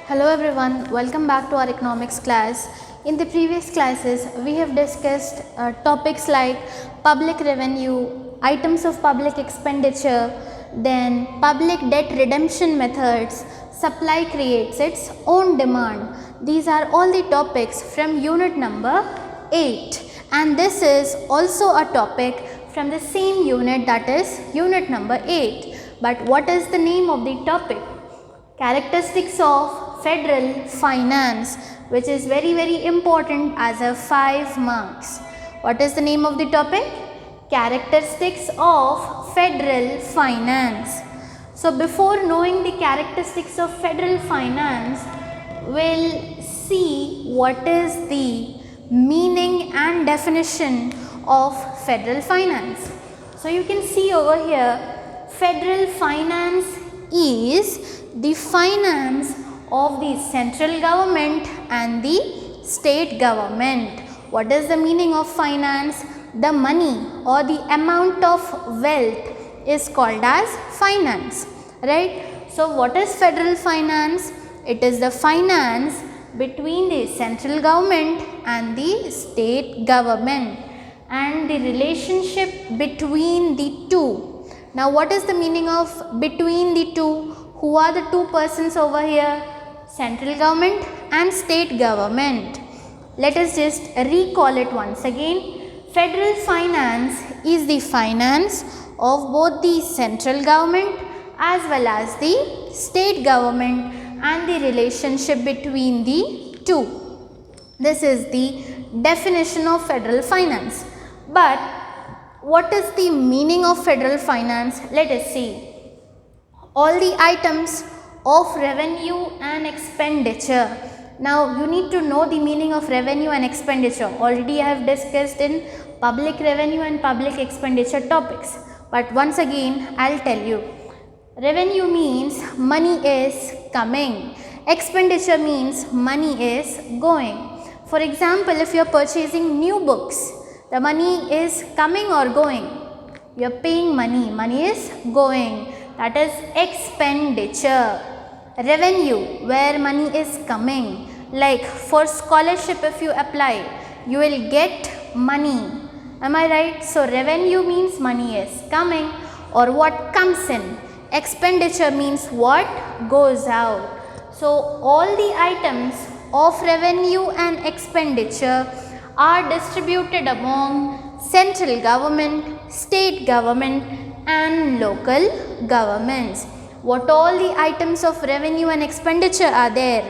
Hello everyone, welcome back to our economics class. In the previous classes, we have discussed topics like public revenue, items of public expenditure, then public debt redemption methods, supply creates its own demand. These are all the topics from unit number 8, and this is also a topic from the same unit, that is unit number 8. But what is the name of the topic? Characteristics of federal finance, which is very important as a 5 marks. What is the name of the topic? Characteristics of federal finance. So before knowing the characteristics of federal finance, we'll see what is the meaning and definition of federal finance. So you can see over here, federal finance is the finance of the central government and the state government. What is the meaning of finance? The money or the amount of wealth is called as finance, right? So what is federal finance? It is the finance between the central government and the state government and the relationship between the two. Now what is the meaning of between the two? Who are the two persons over here? Central government and state government. Let us just recall it once again. Federal finance is the finance of both the central government as well as the state government and the relationship between the two. This is the definition of federal finance. But what is the meaning of federal finance? Let us see. All the items of revenue and expenditure. Now you need to know the meaning of revenue and expenditure. Already I have discussed in public revenue and public expenditure topics. But once again I'll tell you. Revenue means money is coming. Expenditure means money is going. For example, if you are purchasing new books, the money is coming or going? You are paying money. Money is going. That is expenditure. Revenue, where money is coming. Like for scholarship, if you apply, you will get money. Am I right? So revenue means money is coming or what comes in. Expenditure means what goes out. So all the items of revenue and expenditure are distributed among central government, state government and local governments. What all the items of revenue and expenditure are there?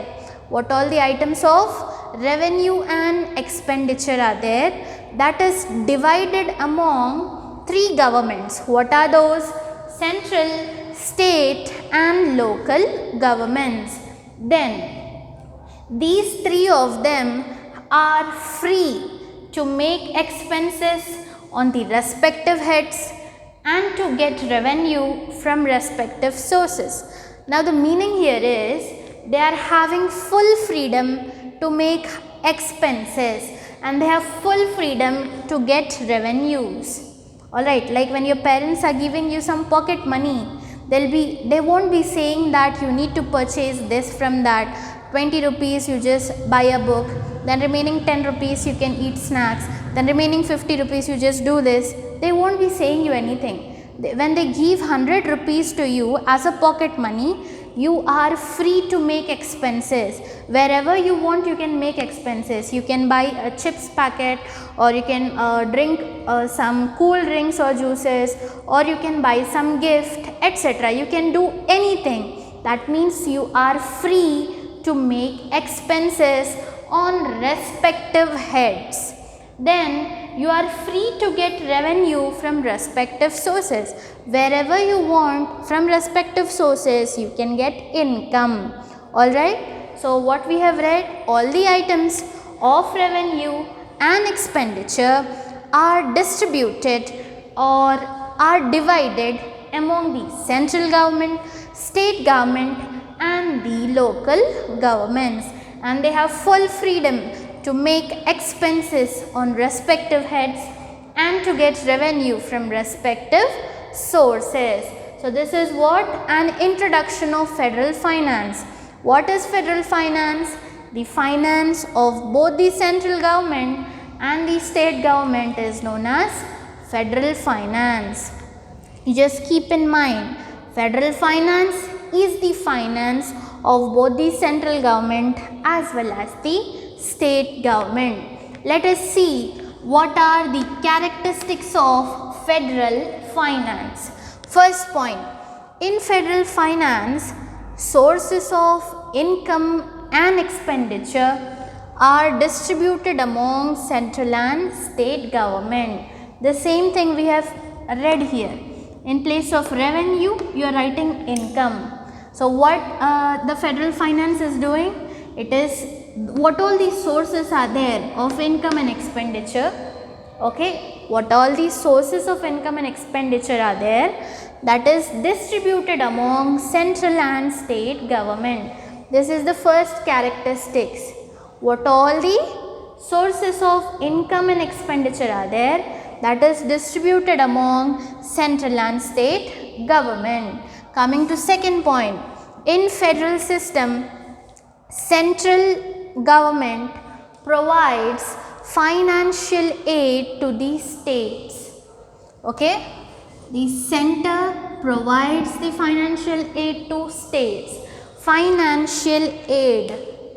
What all the items of revenue and expenditure are there? That is divided among 3 governments. What are those? Central, state and local governments. Then these 3 of them are free to make expenses on the respective heads and to get revenue from respective sources. Now the meaning here is they are having full freedom to make expenses and they have full freedom to get revenues. Alright, like when your parents are giving you some pocket money, they won't be saying that you need to purchase this from that. 20 rupees you just buy a book, then remaining 10 rupees you can eat snacks, then remaining 50 rupees you just do this. They won't be saying you anything. When they give 100 rupees to you as a pocket money, you are free to make expenses. Wherever you want, you can make expenses. You can buy a chips packet or you can drink some cool drinks or juices or you can buy some gift, etc. You can do anything. That means you are free to make expenses on respective heads. Then you are free to get revenue from respective sources. Wherever you want from respective sources, you can get income. Alright. So what we have read, all the items of revenue and expenditure are distributed or are divided among the central government, state government and the local governments, and they have full freedom to make expenses on respective heads and to get revenue from respective sources. So this is what? An introduction of federal finance. What is federal finance? The finance of both the central government and the state government is known as federal finance. You just keep in mind, federal finance is the finance of both the central government as well as the state government. Let us see what are the characteristics of federal finance. First point, in federal finance, sources of income and expenditure are distributed among central and state government. The same thing we have read here. In place of revenue, you are writing income. So what the federal finance is doing? It is what all these sources are there of income and expenditure. Okay, what all these sources of income and expenditure are there, that is distributed among central and state government. This is the first characteristics. What all the sources of income and expenditure are there, that is distributed among central and state government. Coming to second point, in federal system, central government provides financial aid to the states. Okay, the center provides the financial aid to states. Financial aid.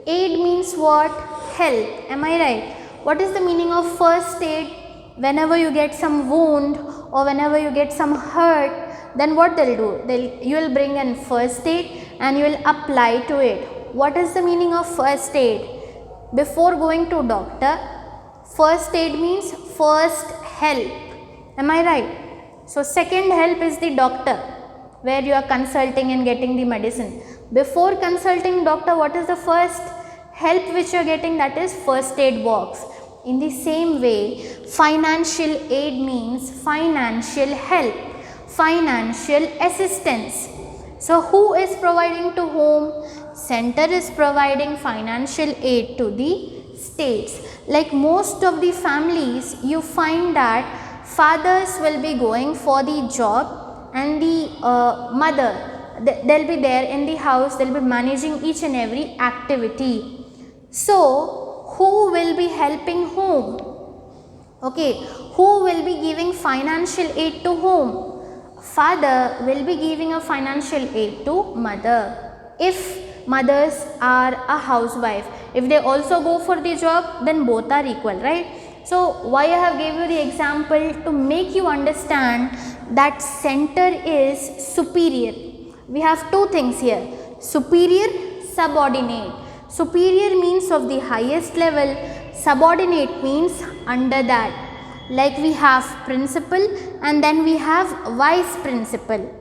Aid means what? Help. Am I right? What is the meaning of first aid? Whenever you get some wound or whenever you get some hurt, then what they'll do? You will bring in first aid and you will apply to it. What is the meaning of first aid? Before going to doctor, first aid means first help. Am I right? So second help is the doctor, where you are consulting and getting the medicine. Before consulting doctor, what is the first help which you are getting? That is first aid box. In the same way, financial aid means financial help, financial assistance. So who is providing to whom? Center is providing financial aid to the states. Like most of the families, you find that fathers will be going for the job and the mother, they'll be there in the house, they'll be managing each and every activity. So who will be helping whom? Okay, who will be giving financial aid to whom? Father will be giving a financial aid to mother. If mothers are a housewife, if they also go for the job, then both are equal, right? So why I have gave you the example? To make you understand that center is superior. We have two things here, superior, subordinate. Superior means of the highest level, subordinate means under that. Like we have principal and then we have vice principal.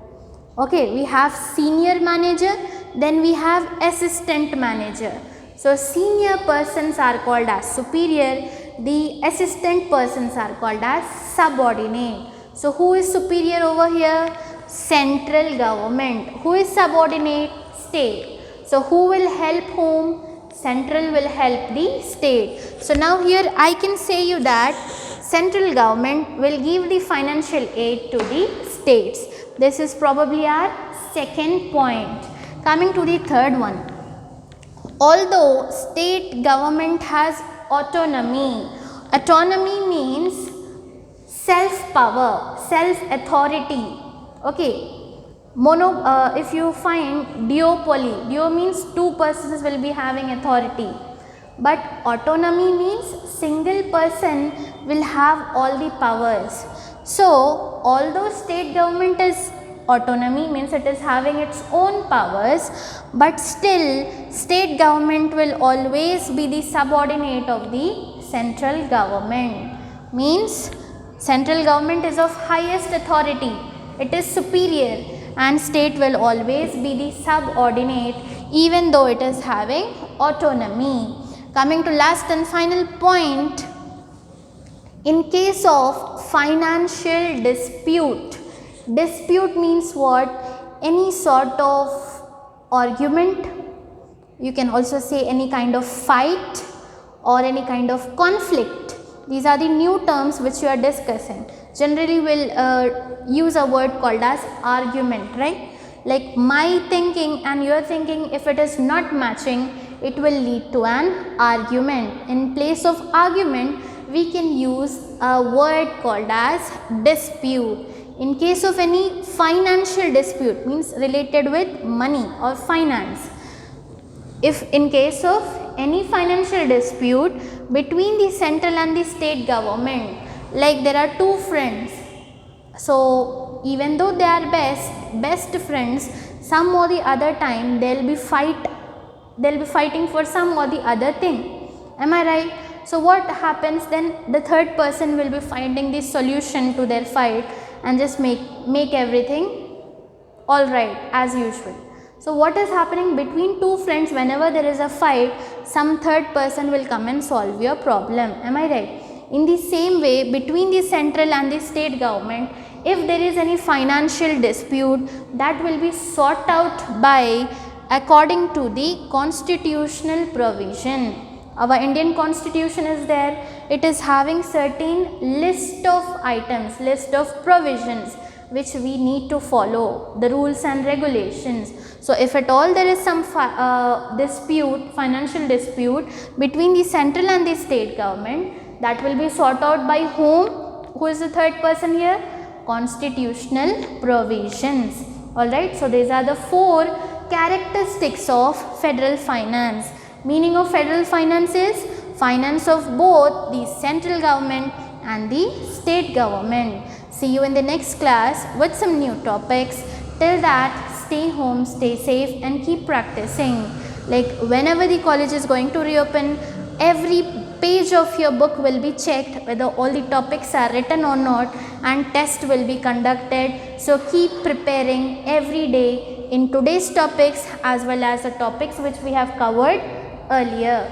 Okay, we have senior manager, then we have assistant manager. So senior persons are called as superior, the assistant persons are called as subordinate. So who is superior over here? Central government. Who is subordinate? State. So who will help whom? Central will help the state. So now here I can say you that central government will give the financial aid to the states. This is probably our second point. Coming to the third one. Although state government has autonomy, autonomy means self-power, self-authority. Okay. If you find duopoly, duo means two persons will be having authority. But autonomy means single person will have all the powers. So, although state government is autonomy, means it is having its own powers, but still state government will always be the subordinate of the central government. Means central government is of highest authority, it is superior, and state will always be the subordinate even though it is having autonomy. Coming to last and final point, in case of financial dispute, dispute means what? Any sort of argument, you can also say any kind of fight or any kind of conflict. These are the new terms which you are discussing. Generally we will use a word called as argument, right? Like my thinking and your thinking, if it is not matching, it will lead to an argument. In place of argument, we can use a word called as dispute. In case of any financial dispute, means related with money or finance. If in case of any financial dispute between the central and the state government, like there are two friends, so even though they are best friends, some or the other time they'll be fighting for some or the other thing. Am I right? So what happens then? The third person will be finding the solution to their fight and just make everything all right as usual. So what is happening between two friends? Whenever there is a fight, some third person will come and solve your problem. Am I right? In the same way, between the central and the state government, if there is any financial dispute, that will be sought out by according to the constitutional provision. Our Indian constitution is there. It is having certain list of items, list of provisions which we need to follow, the rules and regulations. So if at all there is some dispute, financial dispute between the central and the state government, that will be sought out by whom? Who is the third person here? Constitutional provisions. Alright, so these are the four characteristics of federal finance. Meaning of federal finance is finance of both the central government and the state government. See you in the next class with some new topics. Till that, stay home, stay safe and keep practicing. Like whenever the college is going to reopen, every page of your book will be checked whether all the topics are written or not, and test will be conducted. So keep preparing every day in today's topics as well as the topics which we have covered earlier.